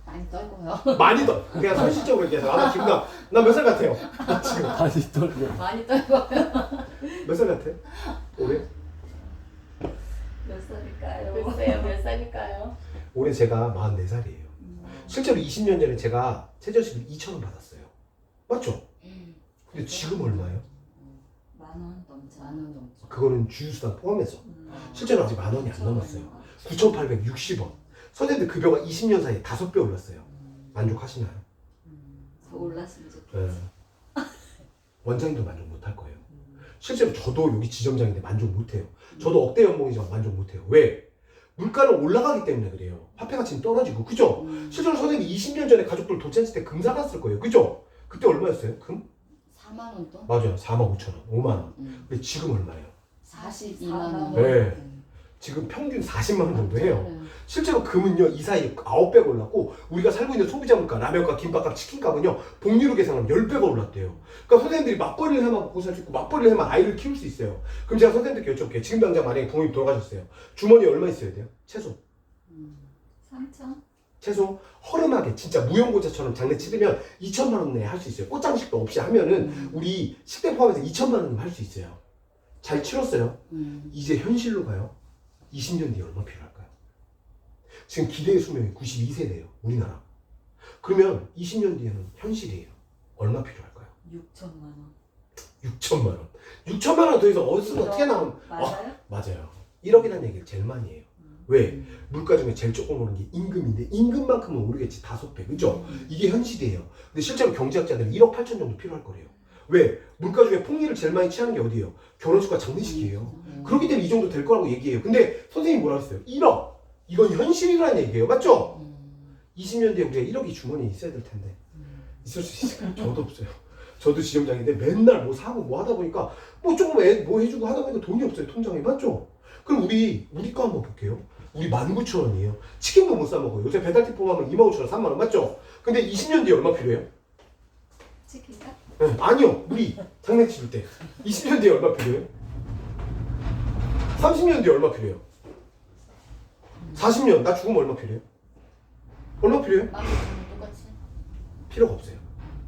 [SPEAKER 2] 많이 떨고요.
[SPEAKER 1] 많이 더. 그냥 현실적으로 얘기해서. 나 지금 나 몇 살 같아요? 나 지금
[SPEAKER 6] 다시 떨고.
[SPEAKER 2] 많이 떨고요.
[SPEAKER 1] 몇 살 같아요? 올해?
[SPEAKER 3] 몇 살일까요?
[SPEAKER 2] 글쎄요, 몇 살일까요?
[SPEAKER 1] 올해 제가 44살이에요. 실제로 20년 전에 제가 최저시급 2,000원 받았어요. 맞죠? 근데 지금 얼마예요?
[SPEAKER 3] 10,000원 넘죠.
[SPEAKER 2] 10,000원 넘죠.
[SPEAKER 1] 그거는 주유수당 포함해서. 실제로 아직 10,000원이 안 넘었어요. 9,860원. 선생님들 급여가 20년 사이에 5배 올랐어요. 만족하시나요?
[SPEAKER 3] 더 올랐으면 좋겠어.
[SPEAKER 1] 네. 원장님도 만족 못할 거예요. 실제로 저도 여기 지점장인데 만족 못해요. 저도 억대 연봉이지만 만족 못해요. 왜? 물가는 올라가기 때문에 그래요. 화폐 가치는 떨어지고, 그죠? 실제로 선생님이 20년 전에 가족들 돈 짰을 때 금 사갔을 거예요. 그죠? 그때 얼마였어요? 금?
[SPEAKER 2] 4만 원 돈?
[SPEAKER 1] 맞아요. 4만 5천 원, 5만 원. 근데 지금 얼마예요?
[SPEAKER 2] 42만 원.
[SPEAKER 1] 네. 지금 평균 40만 원 정도 해요.
[SPEAKER 2] 네.
[SPEAKER 1] 실제로 금은요, 이 사이에 9배가 올랐고, 우리가 살고 있는 소비자 물가, 라면값, 김밥값, 치킨값은요, 복리로 계산하면 10배가 올랐대요. 그러니까 선생님들이 맞벌이를 해만 먹고 살 수 있고, 맞벌이를 해만 아이를 키울 수 있어요. 그럼 제가 선생님들께 여쭤볼게요. 지금 당장 만약에 부모님 돌아가셨어요. 주머니에 얼마 있어야 돼요? 최소.
[SPEAKER 3] 3천?
[SPEAKER 1] 최소 허름하게 진짜 무용고자처럼 장례 치르면 2천만 원 내에 할 수 있어요. 꽃장식도 없이 하면은 우리 식대 포함해서 2천만 원이면 할 수 있어요. 잘 치렀어요. 이제 현실로 가요. 20년 뒤에 얼마 필요할까요? 지금 기대의 수명이 92세래요. 우리나라. 그러면 20년 뒤에는 현실이에요. 얼마 필요할까요?
[SPEAKER 3] 6천만 원.
[SPEAKER 1] 6천만 원. 6천만 원 더해서 어디서 어떻게 나오면
[SPEAKER 3] 맞아요?
[SPEAKER 1] 맞아요. 1억이라는 얘기를 제일 많이 해요. 왜? 물가 중에 제일 조금 오른 게 임금인데 임금만큼은 오르겠지 5배. 그죠? 이게 현실이에요. 근데 실제로 경제학자들은 1억 8천 정도 필요할 거래요. 왜? 물가 중에 폭리를 제일 많이 취하는 게 어디예요? 결혼식과 장례식이에요. 그렇기 때문에 이 정도 될 거라고 얘기해요. 근데 선생님이 뭐라 했어요? 1억! 이건 현실이라는 얘기예요. 맞죠? 20년 뒤에 우리가 1억이 주머니에 있어야 될 텐데 있을 수 있을까요? 저도 없어요. 저도 지점장인데 맨날 뭐 사고 뭐 하다 보니까 뭐 조금 뭐 해주고 하다 보니까 돈이 없어요. 통장에. 맞죠? 그럼 우리 거 한번 볼게요. 우리 19,000원이에요. 치킨도 못 사 먹어요. 요새 배달팁 포함하면 25,000원, 3만 원. 맞죠? 근데 20년 뒤에 얼마 필요해요?
[SPEAKER 3] 치킨가?
[SPEAKER 1] 네, 아니요. 우리 장례 치를 때 20년 뒤에 얼마 필요해요? 30년 뒤에 얼마 필요해요? 40년 나 죽으면 얼마 필요해요? 얼마 필요해요?
[SPEAKER 2] 만원 똑같이.
[SPEAKER 1] 필요가 없어요.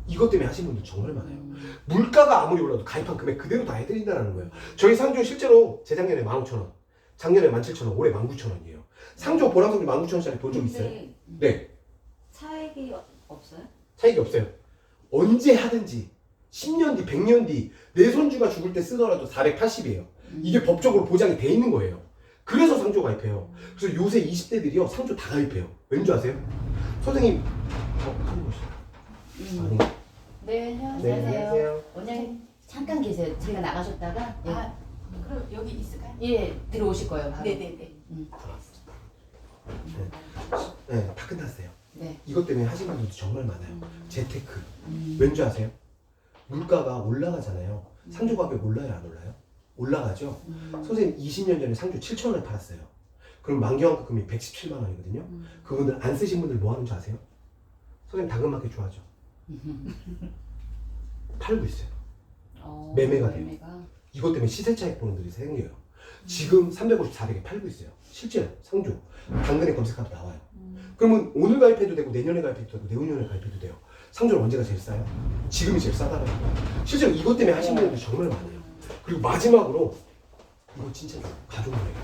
[SPEAKER 1] 이것 때문에 하신 분들 정말 많아요. 물가가 아무리 올라도 가입한 금액 그대로 다 해드린다는 거예요. 저희 상조 실제로 재작년에 15,000원, 작년에 17,000원, 올해 19,000원이에요. 상조 보람성주 19,000원짜리 본 적 있어요?
[SPEAKER 3] 근데
[SPEAKER 1] 네.
[SPEAKER 3] 차액이 없어요?
[SPEAKER 1] 차이가 없어요. 언제 하든지 10년 뒤, 100년 뒤 내 손주가 죽을 때 쓰더라도 480이에요. 이게 법적으로 보장이 돼 있는 거예요. 그래서 상조 가입해요. 그래서 요새 20대들이요 상조 다 가입해요. 왠지 아세요? 선생님 하는 것이요. 아니.
[SPEAKER 2] 네,
[SPEAKER 1] 네,
[SPEAKER 2] 안녕하세요.
[SPEAKER 1] 안녕하세요.
[SPEAKER 2] 원장님 잠깐 계세요. 제가 나가셨다가
[SPEAKER 6] 아, 그럼 여기 있을까요?
[SPEAKER 2] 예 들어오실 거예요. 바로.
[SPEAKER 6] 네네네.
[SPEAKER 1] 네, 다 끝났어요.
[SPEAKER 2] 네.
[SPEAKER 1] 이것 때문에 하신 분들도 정말 많아요. 재테크. 왠지 아세요? 물가가 올라가잖아요. 상조 가격 올라요, 안 올라요? 올라가죠? 선생님 20년 전에 상조 7,000원에 팔았어요. 그럼 만기환급금이 117만 원이거든요. 그분들 안 쓰신 분들 뭐 하는 줄 아세요? 선생님 당근마켓 좋아하죠? 팔고 있어요. 매매가 돼요. 이것 때문에 시세 차익 보는 들이 생겨요. 지금 350, 400에 팔고 있어요. 실제로 상조. 당근에 검색하면 나와요. 그러면 오늘 가입해도 되고 내년에 가입해도 되고 내후년에 가입해도 돼요. 상조는 언제가 제일 싸요? 지금이 제일 싸다는 거예요. 실제로 이것 때문에 하시는 분들 정말 많아요. 그리고 마지막으로 이거 진짜 가족모예요.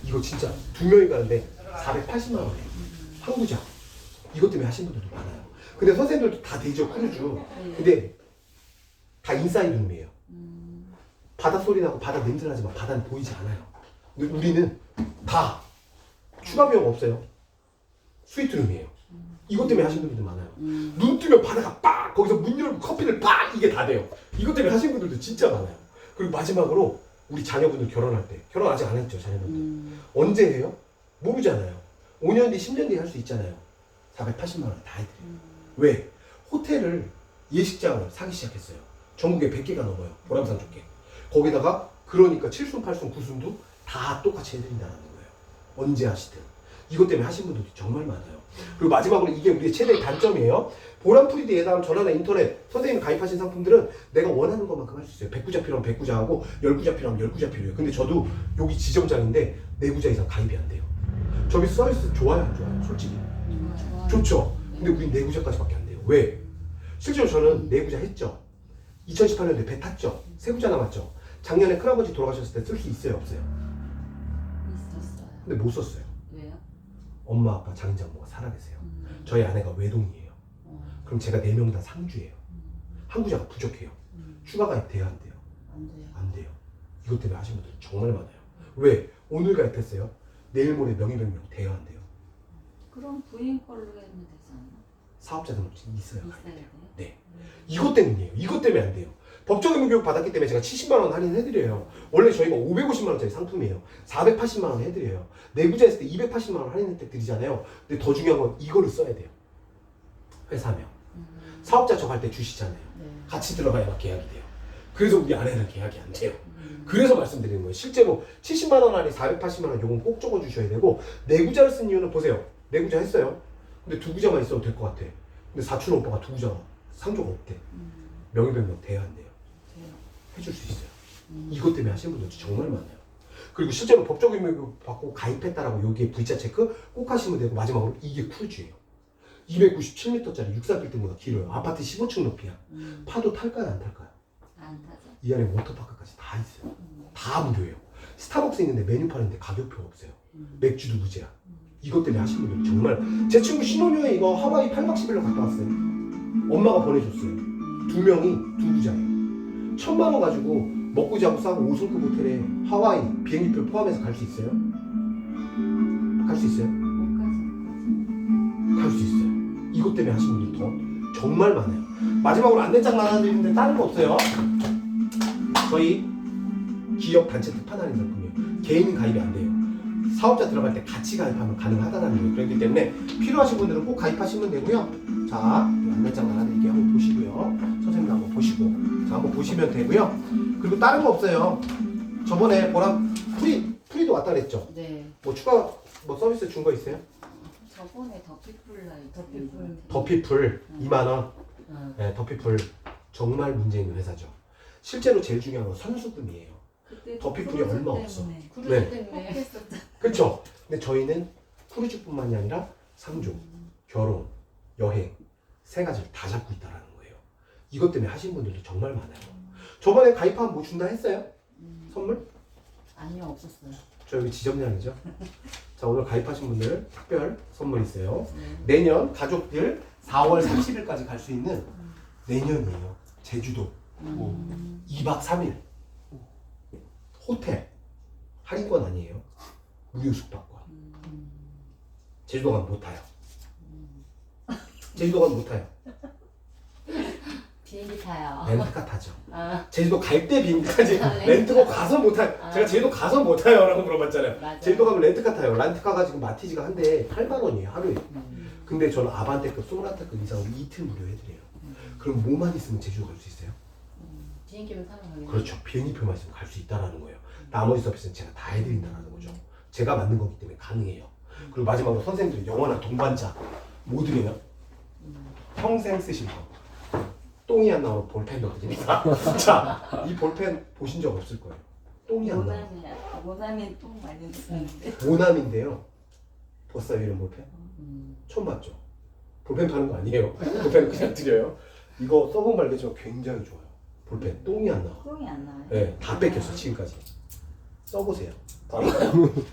[SPEAKER 1] 이거 진짜 2명이 가는데 480만 원이에요. 항구자. 이것 때문에 하시는 분들도 많아요. 근데 선생님들도 다 되죠, 크루즈. 근데 다 인사이드룸이에요. 바다 소리 나고 바다 냄새 나지만 바다는 보이지 않아요. 근데 우리는 다 추가 비용 없어요. 스위트룸이에요. 이것 때문에 하시는 분들도 많아요. 눈 뜨면 바다가 빡! 거기서 문 열고 커피를 빡! 이게 다 돼요. 이것 때문에 하시는 분들도 진짜 많아요. 그리고 마지막으로 우리 자녀분들 결혼할 때, 결혼 아직 안 했죠, 자녀분들. 언제 해요? 모르잖아요. 5년 뒤, 10년 뒤에 할 수 있잖아요. 480만 원 다 해드려요. 왜? 호텔을, 예식장을 사기 시작했어요. 전국에 100개가 넘어요. 보람산 쪽에. 거기다가 그러니까 7순, 8순, 9순도 다 똑같이 해드린다는 거예요. 언제 하시든. 이것 때문에 하신 분들이 정말 많아요. 그리고 마지막으로 이게 우리의 최대의 단점이에요. 보람프리드 예담 전화나 인터넷 선생님이 가입하신 상품들은 내가 원하는 것만큼 할 수 있어요. 100구자 필요하면 100구자 하고 10구자 필요하면 10구자 필요해요. 근데 저도 여기 지점장인데 4구자 이상 가입이 안 돼요. 저기 서비스 좋아요, 안 좋아요? 솔직히. 좋죠? 근데 우린 4구자까지밖에 안 돼요. 왜? 실제로 저는 4구자 했죠. 2018년도에 배 탔죠. 3구자 남았죠. 작년에 큰아버지 돌아가셨을 때 쓸 수 있어요, 없어요?
[SPEAKER 3] 있었어요.
[SPEAKER 1] 근데 못 썼어요.
[SPEAKER 3] 왜요?
[SPEAKER 1] 엄마, 아빠, 장인장모가 살아계세요. 저희 아내가 외동이에요. 그럼 제가 4명 다 상주예요. 항구자가 부족해요. 추가 가입 돼야 안 돼요?
[SPEAKER 2] 안 돼요.
[SPEAKER 1] 안 돼요. 이것 때문에 하신 분들 정말 많아요. 왜? 오늘 가입했어요. 내일 모레 명의변경 돼야 안 돼요?
[SPEAKER 3] 그럼 부인 걸로 하면 되지 않나?
[SPEAKER 1] 사업자 등록증이 있어야
[SPEAKER 3] 있어야
[SPEAKER 1] 가입돼요.
[SPEAKER 3] 돼요?
[SPEAKER 1] 네. 이것 때문이에요. 이것 때문에 안 돼요. 법적인 교육 받았기 때문에 제가 70만 원 할인해드려요. 원래 저희가 550만 원짜리 상품이에요. 480만 원 해드려요. 내구자 했을 때 280만 원 할인 혜택 드리잖아요. 근데 더 중요한 건 이거를 써야 돼요. 회사명. 사업자 적할 때 주시잖아요.
[SPEAKER 2] 네.
[SPEAKER 1] 같이 들어가야 계약이 돼요. 그래서 우리 아내는 계약이 안 돼요. 그래서 말씀드리는 거예요. 실제로 70만 원 할인 480만 원 요건 꼭 적어주셔야 되고 내구자를 쓴 이유는 보세요. 내구자 했어요. 근데 두 구자만 있어도 될 것 같아. 근데 사촌 오빠가 두 구자가 상조가 없대. 명의변경 돼야 안 돼요. 해줄 수 있어요. 이것 때문에 하시는 분들 정말 많아요. 그리고 실제로 법적인 교육 받고 가입했다라고 여기에 V자 체크 꼭 하시면 되고 마지막으로 이게 크루즈예요. 297m짜리 64빌딩보다 길어요. 아파트 15층 높이야. 파도 탈까요 안 탈까요?
[SPEAKER 3] 안 타죠.
[SPEAKER 1] 이 안에 워터파크까지 다 있어요. 다 무료예요. 스타벅스 있는데 메뉴판인데 가격표가 없어요. 맥주도 무제야. 이것 때문에 하시는 분들 정말. 제 친구 신혼여행 이거 하와이 8박 10일로 갔다 왔어요. 엄마가 보내줬어요. 두 명이 두 부자예요. 1,000만 원 가지고 먹고 자고 싸고 5성급 호텔에 하와이 비행기표 포함해서 갈 수 있어요? 갈 수 있어요?
[SPEAKER 3] 못 가죠.
[SPEAKER 1] 갈 수 있어요. 이것 때문에 하시는 분들 더 정말 많아요. 마지막으로 안내장 하나 드리는데 다른 거 없어요. 저희 기업 단체 특판 할인 상품이에요. 개인은 가입이 안 돼요. 사업자 들어갈 때 같이 가입하면 가능하다는 거예요. 그렇기 때문에 필요하신 분들은 꼭 가입하시면 되고요. 자, 안내장 하나 드릴게요. 한번 보시고요. 선생님도 한번 보시고. 자, 한번 보시면 되고요. 그리고 다른 거 없어요. 저번에 보람 프리도 왔다 그랬죠.
[SPEAKER 2] 네.
[SPEAKER 1] 뭐 추가 뭐 서비스 준 거 있어요?
[SPEAKER 3] 저번에 더피플라이
[SPEAKER 1] 더피풀 2만 원.
[SPEAKER 2] 어.
[SPEAKER 1] 네, 더피풀 정말 문제 있는 회사죠. 실제로 제일 중요한 건 선수금이에요.
[SPEAKER 3] 그때
[SPEAKER 1] 더피플이 얼마 없어.
[SPEAKER 2] 크루즈
[SPEAKER 1] 네.
[SPEAKER 2] 때문에.
[SPEAKER 3] 했었죠.
[SPEAKER 1] 그렇죠. 근데 저희는 크루즈뿐만이 아니라 상조, 결혼, 여행 세 가지를 다 잡고 있다라는 거예요. 이것 때문에 하신 분들도 정말 많아요. 저번에 가입하면 뭐 준다 했어요? 선물?
[SPEAKER 2] 아니요, 없었어요.
[SPEAKER 1] 저 여기 지점장이죠. 자, 오늘 가입하신 분들 특별 선물 있어요.
[SPEAKER 2] 네.
[SPEAKER 1] 내년 가족들 4월 30일까지 갈 수 있는 내년이에요. 제주도 2박 3일 호텔 할인권 아니에요. 무료 숙박권. 제주도 가면 못 타요. 제주도 가면 못 타요.
[SPEAKER 2] 비행기 타요.
[SPEAKER 1] 렌트카 타죠.
[SPEAKER 2] 아,
[SPEAKER 1] 제주도 갈 때 비행기까지
[SPEAKER 2] 아,
[SPEAKER 1] 렌트카 가서 못 타요.
[SPEAKER 2] 아.
[SPEAKER 1] 제가 제주도 가서 못 타요 라고 물어봤잖아요.
[SPEAKER 2] 맞아요.
[SPEAKER 1] 제주도 가면 렌트카 타요. 렌트카가 지금 마티즈가 한 대에 8만 원이에요 하루에. 근데 저는 아반떼급, 소나타급 이상으로 이틀 무료 해드려요. 그럼 뭐만 있으면 제주도 갈 수 있어요?
[SPEAKER 2] 비행기를 타러 가면.
[SPEAKER 1] 그렇죠. 비행기표만 있으면 갈 수 있다라는 거예요. 나머지 서비스는 제가 다 해드린다는 거죠. 제가 만든 거기 때문에 가능해요. 그리고 마지막으로 선생님들이 영원한 동반자 뭐 드려요? 평생 쓰실 거. 똥이 안 나오는 볼펜 넣어드립니다. 자, 이 볼펜 보신 적 없을 거예요. 똥이 안 나와요.
[SPEAKER 3] 모나미 똥 많이 쓰는데.
[SPEAKER 1] 모남인데요. 봤어요 이런 볼펜? 처음 봤죠? 볼펜 파는 거 아니에요. 볼펜 그냥 드려요. 이거 써본 말겠지만 굉장히 좋아요. 볼펜 똥이 안 나와.
[SPEAKER 3] 똥이 안 나와요?
[SPEAKER 1] 네, 다 뺏겼어 지금까지. 써보세요.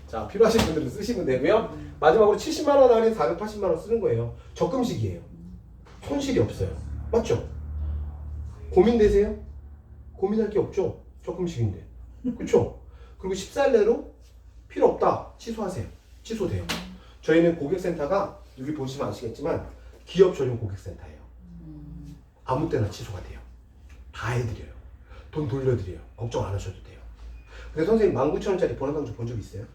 [SPEAKER 1] 자, 필요하신 분들은 쓰시면 되고요. 마지막으로 70만 원 할인 480만 원 쓰는 거예요. 적금식이에요. 손실이 없어요. 맞죠? 고민되세요? 고민할 게 없죠? 적금식인데. 그렇죠? 그리고 14일 내로 필요 없다. 취소하세요. 취소돼요. 저희는 고객센터가 여기 보시면 아시겠지만 기업 전용 고객센터예요. 아무 때나 취소가 돼요. 다 해드려요. 돈 돌려드려요. 걱정 안 하셔도 돼요. 근데 선생님 19,000원짜리 보너상주 본 적 있어요?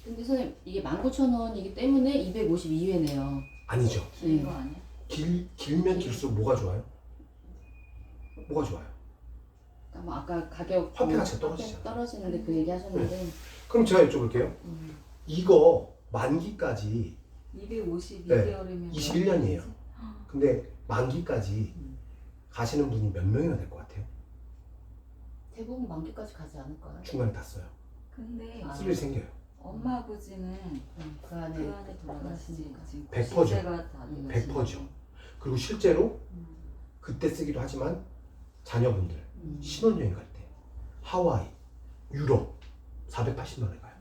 [SPEAKER 2] 근데 선생님 이게 19,000원이기 때문에 252회네요.
[SPEAKER 1] 아니죠.
[SPEAKER 3] 이거 아니야?
[SPEAKER 1] 길면 길수록 뭐가 좋아요? 뭐가 좋아요?
[SPEAKER 2] 그러니까 뭐 아까 가격
[SPEAKER 1] 화폐 가치가 떨어지잖아요.
[SPEAKER 2] 떨어지는데 그 얘기 하셨는데.
[SPEAKER 1] 그럼 제가 여쭤볼게요. 이거 만기까지
[SPEAKER 3] 252개월이면
[SPEAKER 1] 21년이에요. 근데 만기까지 가시는 분이 몇 명이나 될 것 같아요?
[SPEAKER 2] 대부분 만기까지 가지 않을까요?
[SPEAKER 1] 중간에 다 써요.
[SPEAKER 3] 근데
[SPEAKER 2] 아.
[SPEAKER 1] 쓸 일이 생겨요.
[SPEAKER 3] 엄마 아버지는
[SPEAKER 2] 그 안에
[SPEAKER 3] 그 안에 돌아가시니까 지금
[SPEAKER 1] 100%죠.
[SPEAKER 3] 90세가 다 돼가지고.
[SPEAKER 1] 100%죠. 그리고 실제로 그때 쓰기도 하지만 자녀분들 신혼여행 갈 때 하와이, 유럽 480만 원에 가요.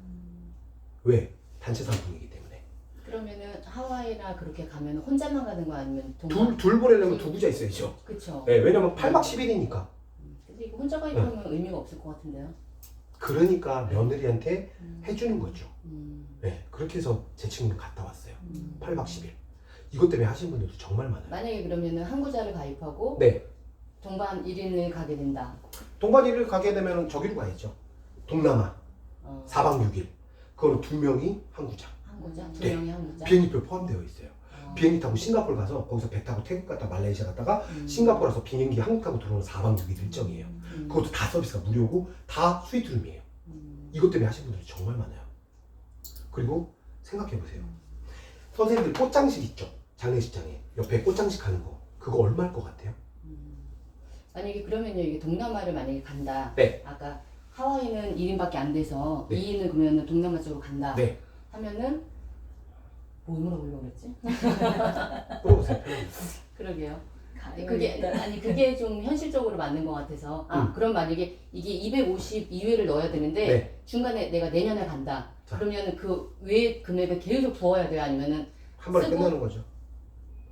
[SPEAKER 1] 왜? 단체 상품이기 때문에.
[SPEAKER 2] 그러면은 하와이나 그렇게 가면 혼자만 가는 거 아니면 동반?
[SPEAKER 1] 둘 보내려면 두 부자 있어야죠.
[SPEAKER 2] 그쵸.
[SPEAKER 1] 네, 왜냐면 8박 10일이니까.
[SPEAKER 2] 근데 이거 혼자 가입하면 의미가 없을 것 같은데요.
[SPEAKER 1] 그러니까 며느리한테 해주는 거죠.
[SPEAKER 2] 음.
[SPEAKER 1] 네, 그렇게 해서 제 친구는 갔다 왔어요. 8박 10일. 이것 때문에 하신 분들도 정말 많아요.
[SPEAKER 2] 만약에 그러면은 항구자를 가입하고
[SPEAKER 1] 네,
[SPEAKER 2] 동반 1인을 가게 된다.
[SPEAKER 1] 동반 1일 가게 되면 저기로 가야죠. 동남아 4박 6일. 그거는 2명이 항구자.
[SPEAKER 2] 항구자? 두
[SPEAKER 1] 네.
[SPEAKER 2] 명이 항구자?
[SPEAKER 1] 비행기표 포함되어 있어요. 비행기 타고 싱가포르 가서 거기서 배 타고 태국 갔다 말레이시아 갔다가 싱가포르 가서 비행기 한국 타고 들어오는 4박 6일 일정이에요. 그것도 다 서비스가 무료고 다 스위트룸이에요. 이것 때문에 하시는 분들이 정말 많아요. 그리고 생각해보세요. 선생님들 꽃장식 있죠? 장례식장에 옆에 꽃장식 하는 거 그거 얼마일 것 같아요?
[SPEAKER 2] 만약에 그러면요 이게 동남아를 만약에 간다.
[SPEAKER 1] 네.
[SPEAKER 2] 아까 하와이는 1인밖에 안 돼서
[SPEAKER 1] 네.
[SPEAKER 2] 2인을 그러면은 동남아 쪽으로 간다.
[SPEAKER 1] 네.
[SPEAKER 2] 하면은 뭐 물어보려고 그랬지?
[SPEAKER 1] 물어보세요.
[SPEAKER 2] 그러게요.
[SPEAKER 3] 가능은
[SPEAKER 2] 그게
[SPEAKER 3] 있다.
[SPEAKER 2] 아니 그게 좀 현실적으로 맞는 것 같아서 그럼 만약에 이게 252회를 넣어야 되는데
[SPEAKER 1] 네.
[SPEAKER 2] 중간에 내가 내년에 간다.
[SPEAKER 1] 자.
[SPEAKER 2] 그러면은 그 외 금액을 계속 부어야 돼요? 아니면은
[SPEAKER 1] 한 번에
[SPEAKER 2] 쓰고?
[SPEAKER 1] 끝나는 거죠.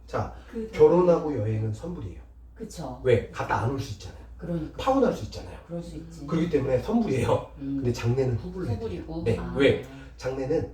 [SPEAKER 1] 자,
[SPEAKER 3] 그
[SPEAKER 1] 결혼하고 여행은 선불이에요.
[SPEAKER 2] 그쵸?
[SPEAKER 1] 왜? 갔다 안 올 수 있잖아요.
[SPEAKER 2] 그러니까
[SPEAKER 1] 파혼할 수 있잖아요.
[SPEAKER 2] 그럴 수 있지.
[SPEAKER 1] 그렇기 때문에 선불이에요. 근데 장례는 후불로 해드려요.
[SPEAKER 2] 후불이고.
[SPEAKER 1] 네.
[SPEAKER 2] 아.
[SPEAKER 1] 왜? 장례는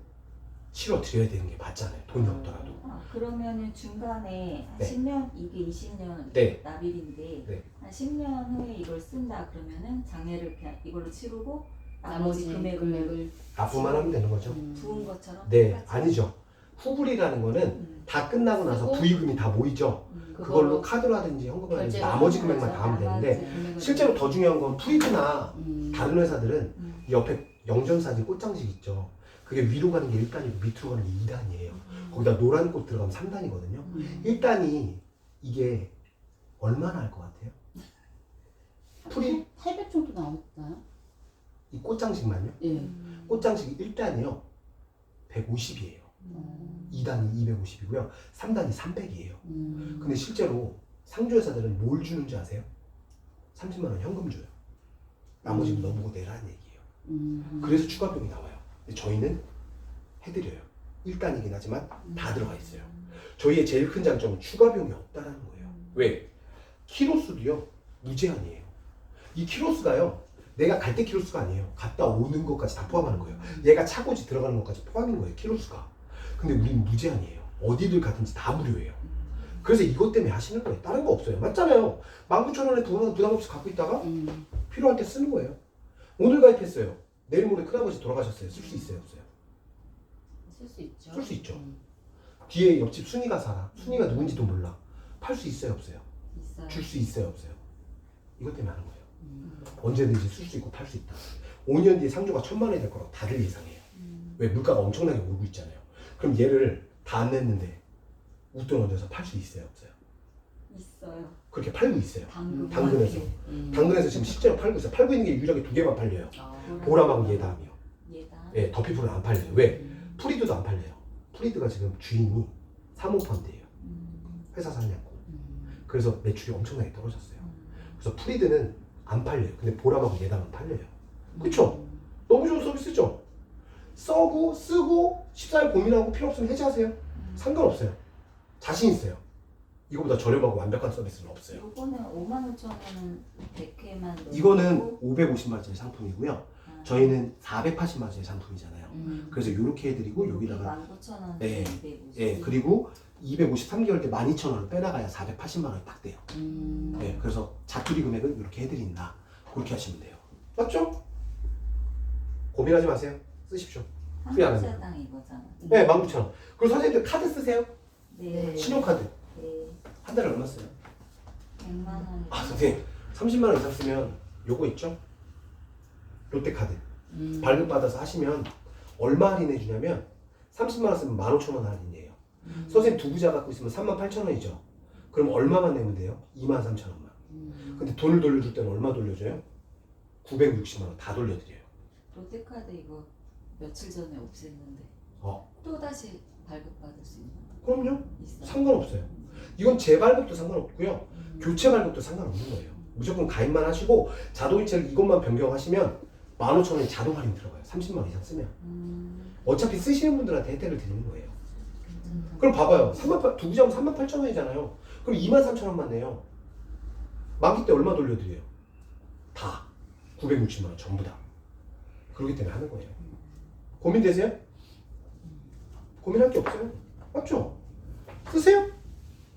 [SPEAKER 1] 치러 드려야 되는 게 맞잖아요. 돈이 없더라도.
[SPEAKER 3] 그러면은 중간에 한
[SPEAKER 1] 네.
[SPEAKER 3] 10년 이게 20년
[SPEAKER 1] 네.
[SPEAKER 3] 납일인데
[SPEAKER 1] 네.
[SPEAKER 3] 한 10년 후에 이걸 쓴다 그러면은 장례를 그냥 이걸로 치르고
[SPEAKER 2] 나머지
[SPEAKER 3] 나머지 금액을
[SPEAKER 2] 금액을
[SPEAKER 1] 납부만 하면 되는 거죠.
[SPEAKER 3] 부은 것처럼
[SPEAKER 1] 네.
[SPEAKER 3] 똑같이?
[SPEAKER 1] 아니죠. 후불이라는 거는 다 끝나고 나서
[SPEAKER 2] 쓰고?
[SPEAKER 1] 부의금이 다 모이죠. 그걸로 카드로 하든지 현금으로 하든지
[SPEAKER 2] 결제를
[SPEAKER 1] 나머지
[SPEAKER 2] 하는
[SPEAKER 1] 금액만
[SPEAKER 2] 거죠.
[SPEAKER 1] 다 하면 되는데
[SPEAKER 2] 금액을
[SPEAKER 1] 실제로 더 중요한 건 프리드나 다른 회사들은
[SPEAKER 3] 음.
[SPEAKER 1] 옆에 영전사진 꽃장식 있죠. 그게 위로 가는 게 1단이고 밑으로 가는 게 2단이에요. 거기다 노란 꽃 들어가면 3단이거든요. 1단이 이게 얼마나 할 것 같아요? 프리
[SPEAKER 2] 800 정도 나왔나요?
[SPEAKER 1] 이 꽃장식만요?
[SPEAKER 2] 예.
[SPEAKER 1] 꽃장식이 1단이요 150이에요. 2단이 250이고요. 3단이 300이에요. 근데 실제로 상조회사들은 뭘 주는지 아세요? 30만 원 현금 줘요. 나머지는 너보고 내라는 얘기예요. 그래서 추가 비용이 나와요. 근데 저희는 해드려요. 1단이긴 하지만 다 들어가 있어요. 저희의 제일 큰 장점은 추가 비용이 없다라는 거예요. 왜? 키로수도요 무제한이에요. 이 키로수가요 내가 갈 때 키로수가 아니에요. 갔다 오는 것까지 다 포함하는 거예요. 얘가 차고지 들어가는 것까지 포함인 거예요. 키로수가. 근데 우리는 무제한이에요. 어디를 가든지 다 무료예요. 그래서 이것 때문에 하시는 거예요. 다른 거 없어요. 맞잖아요. 19,000원에 부담 없이 갖고 있다가 필요할 때 쓰는 거예요. 오늘 가입했어요. 내일 모레 큰아버지 돌아가셨어요. 쓸 수 있어요? 없어요?
[SPEAKER 2] 쓸 수 있죠.
[SPEAKER 1] 쓸 수 있죠. 뒤에 옆집 순이가 살아. 순이가 누군지도 몰라. 팔 수 있어요? 없어요?
[SPEAKER 3] 있어요.
[SPEAKER 1] 줄 수 있어요? 없어요? 이것 때문에 하는 거예요. 언제든지 쓸 수 있고 팔 수 있다. 5년 뒤에 상조가 1,000만 원이 될 거라고 다들 예상해요. 왜? 물가가 엄청나게 오르고 있잖아요. 그럼 얘를 다 안 냈는데 웃돈 얹어서 팔 수 있어요? 없어요?
[SPEAKER 3] 있어요.
[SPEAKER 1] 그렇게 팔고 있어요.
[SPEAKER 3] 당근.
[SPEAKER 1] 당근에서. 당근에서 지금 실제로 팔고 있어요. 팔고 있는 게 유일하게 2개만 팔려요. 보람하고 예담이요.
[SPEAKER 3] 예다.
[SPEAKER 1] 예, 더피풀은 안 팔려요. 왜? 프리드도 안 팔려요. 프리드가 지금 주인이 사모펀드예요. 회사 살려고. 그래서 매출이 엄청나게 떨어졌어요. 그래서 프리드는 안 팔려요. 근데 보람하고 예담은 팔려요. 그쵸? 너무 좋은 서비스죠? 써고 쓰고 14일 고민하고 필요 없으면 해지하세요. 상관없어요. 자신 있어요. 이거보다 저렴하고 완벽한 서비스는 없어요.
[SPEAKER 3] 요거는 55,000원은 100회만
[SPEAKER 1] 이거는 550만원짜리 상품이고요. 저희는 480만원짜리 상품이잖아요. 그래서 이렇게 해드리고 여기다가
[SPEAKER 3] 19,000원.
[SPEAKER 1] 네. 예, 그리고 253개월 때 12,000원을 빼나가야 480만원이 딱 돼요. 네, 그래서 자투리 금액은 이렇게 해드린다. 그렇게 하시면 돼요. 맞죠? 고민하지 마세요. 쓰십시오. 후회 안 합니다.
[SPEAKER 3] 한국사당 이거잖아.
[SPEAKER 1] 네, 19,000원. 그리고 선생님들 카드 쓰세요?
[SPEAKER 3] 네.
[SPEAKER 1] 신용카드.
[SPEAKER 3] 네.
[SPEAKER 1] 한 달에 얼마 써요?
[SPEAKER 3] 100만 원.
[SPEAKER 1] 아, 선생님 30만 원 이상 쓰면 요거 있죠? 롯데카드. 발급받아서 하시면 얼마 할인해 주냐면 30만 원 쓰면 15,000원 할인이에요. 선생님 두 부자 갖고 있으면 38,000원이죠. 그럼 얼마만 내면 돼요? 23,000원만. 근데 돈을 돌려줄 때는 얼마 돌려줘요? 960만 원 다 돌려드려요.
[SPEAKER 3] 롯데카드 이거 며칠 전에 없앴는데
[SPEAKER 1] 어.
[SPEAKER 3] 또 다시 발급받을 수 있는
[SPEAKER 1] 그럼요.
[SPEAKER 3] 있어요.
[SPEAKER 1] 상관없어요. 이건 재발급도 상관없고요. 교체 발급도 상관없는 거예요. 무조건 가입만 하시고 자동이체를 이것만 변경하시면 15,000원이 자동 할인 들어가요. 30만 원 이상 쓰면. 어차피 쓰시는 분들한테 혜택을 드리는 거예요. 그럼 봐봐요. 두 부자면 38,000원이잖아요. 그럼 23,000원만 내요. 만기 때 얼마 돌려드려요? 다. 960만 원 전부 다. 그렇기 때문에 하는 거예요. 고민되세요? 고민할 게 없어요. 맞죠? 쓰세요.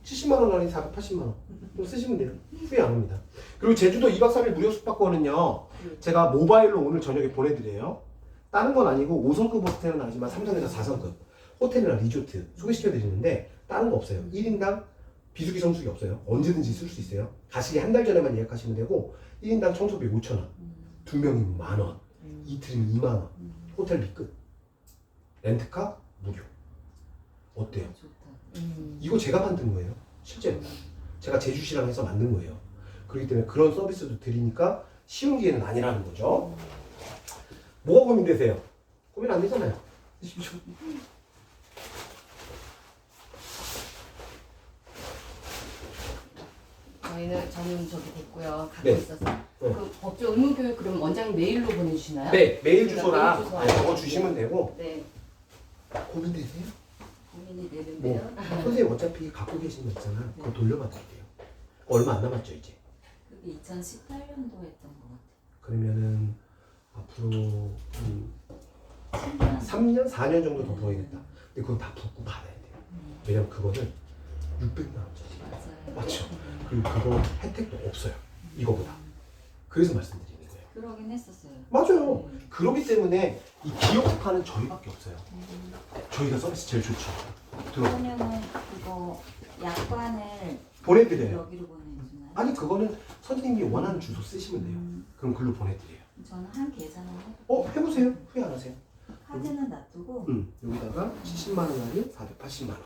[SPEAKER 1] 70만 원 아니 480만 원. 좀 쓰시면 돼요. 후회 안 합니다. 그리고 제주도 2박 3일 무료 숙박권은요. 제가 모바일로 오늘 저녁에 보내드려요. 다른 건 아니고 5성급 호텔은 아니지만 3성에서 4성급 호텔이나 리조트 소개시켜드리는데 다른 거 없어요. 1인당 비수기 성수기 없어요. 언제든지 쓸 수 있어요. 가시기 한 달 전에만 예약하시면 되고 1인당 청소비 5,000원, 2명이면 만원, 이틀이면 2만원, 호텔비 끝, 렌트카 무료. 어때요?
[SPEAKER 3] 좋다.
[SPEAKER 1] 이거 제가 만든 거예요. 실제로 제가 제주시랑 해서 만든 거예요. 그렇기 때문에 그런 서비스도 드리니까 쉬운 기회는 아니라는 거죠. 뭐가 고민되세요? 고민 안 되잖아요. 드십시오.
[SPEAKER 2] 저는 저기 됐고요. 갖고
[SPEAKER 1] 네.
[SPEAKER 2] 있어서 그 법조 의무교육 그럼 원장님 메일로 보내주시나요?
[SPEAKER 1] 네, 메일
[SPEAKER 2] 제가
[SPEAKER 1] 주소랑
[SPEAKER 2] 메일 주소
[SPEAKER 1] 적어 주시면 되고.
[SPEAKER 2] 네.
[SPEAKER 1] 고민되세요?
[SPEAKER 3] 고민이
[SPEAKER 1] 뭐
[SPEAKER 3] 되는데요.
[SPEAKER 1] 선생님 어차피 갖고 계신 거 있잖아. 그거 돌려받을게요. 얼마 안 남았죠 이제.
[SPEAKER 3] 그게 2018년도 했던 것 같아요.
[SPEAKER 1] 그러면은 앞으로 한
[SPEAKER 3] 10년.
[SPEAKER 1] 3년, 4년 정도 더 보이겠다. 근데 그건 다 붓고 받아야 돼요. 왜냐면 그거는 600만 원짜리.
[SPEAKER 3] 맞아요.
[SPEAKER 1] 맞죠? 그리고 그거 혜택도 없어요. 이거보다. 그래서 말씀드리는 거예요.
[SPEAKER 3] 그러긴 했었어요.
[SPEAKER 1] 맞아요. 그렇기 때문에 이 기업파는 저희밖에 없어요. 저희가 서비스 제일 좋죠. 들어
[SPEAKER 3] 그러면은 그거 약관을
[SPEAKER 1] 보내드려요.
[SPEAKER 3] 여기로 보내주나요?
[SPEAKER 1] 아니 그거는 선생님이 원하는 주소 쓰시면 돼요. 그럼 글로 보내드려요.
[SPEAKER 3] 저는 한 계산을 해볼게요.
[SPEAKER 1] 해보세요. 후회 안 하세요.
[SPEAKER 3] 카드는 놔두고
[SPEAKER 1] 여기다가 70만 원 아닌 480만 원.